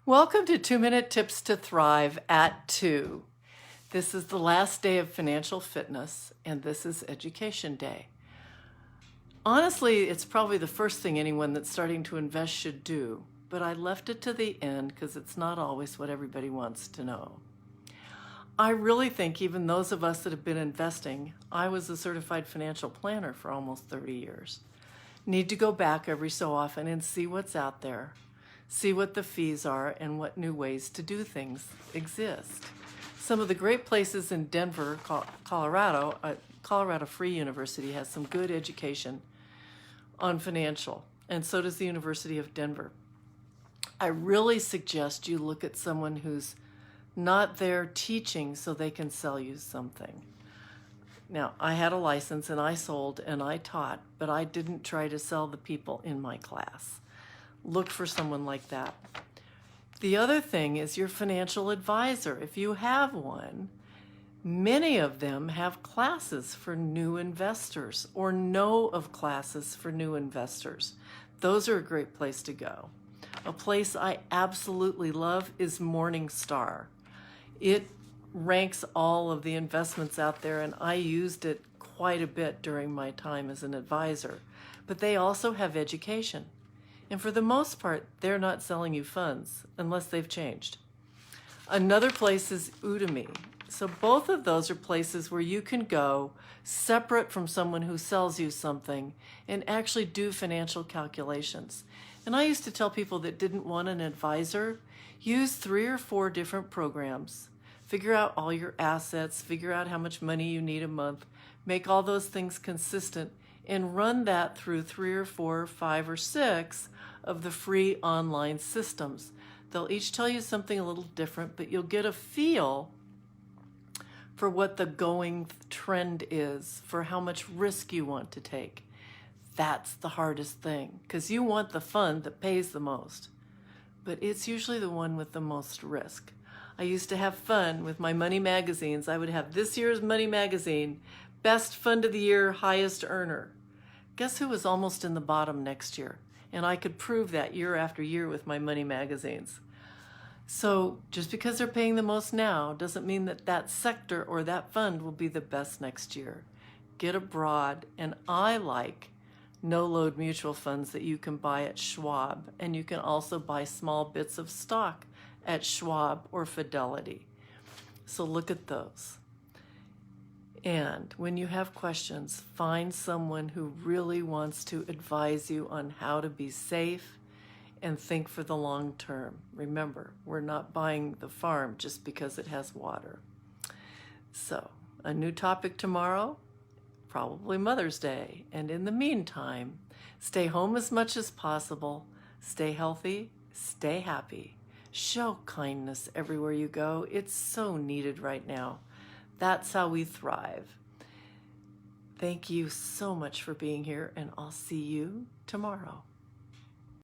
Welcome to 2-Minute Tips to Thrive at 2. This is the last day of financial fitness, and this is Education Day. Honestly, it's probably the first thing anyone that's starting to invest should do, but I left it to the end because it's not always what everybody wants to know. I really think even those of us that have been investing, I was a certified financial planner for almost 30 years, need to go back every so often and see what's out there. See what the fees are and what new ways to do things exist. Some of the great places in Denver, Colorado, Colorado Free University has some good education on financial, and so does the University of Denver. I really suggest you look at someone who's not there teaching so they can sell you something. Now, I had a license and I sold and I taught, but I didn't try to sell the people in my class. Look for someone like that. The other thing is your financial advisor. If you have one, many of them have classes for new investors or know of classes for new investors. Those are a great place to go. A place I absolutely love is Morningstar. It ranks all of the investments out there, and I used it quite a bit during my time as an advisor. But they also have education. And for the most part, they're not selling you funds unless they've changed. Another place is Udemy. So both of those are places where you can go separate from someone who sells you something and actually do financial calculations. And I used to tell people that didn't want an advisor, use 3 or 4 different programs, figure out all your assets, figure out how much money you need a month, make all those things consistent, and run that through 3 or 4 or 5 or 6 of the free online systems. They'll each tell you something a little different, but you'll get a feel for what the going trend is, for how much risk you want to take. That's the hardest thing, because you want the fund that pays the most, but it's usually the one with the most risk. I used to have fun with my money magazines. I would have this year's money magazine, best fund of the year, highest earner. Guess who was almost in the bottom next year? And I could prove that year after year with my money magazines. So just because they're paying the most now doesn't mean that that sector or that fund will be the best next year. Get abroad, and I like no-load mutual funds that you can buy at Schwab, and you can also buy small bits of stock at Schwab or Fidelity. So look at those. And when you have questions, find someone who really wants to advise you on how to be safe and think for the long term. Remember, we're not buying the farm just because it has water. So, a new topic tomorrow, probably Mother's Day. And in the meantime, stay home as much as possible, stay healthy, stay happy, show kindness everywhere you go. It's so needed right now. That's how we thrive. Thank you so much for being here, and I'll see you tomorrow.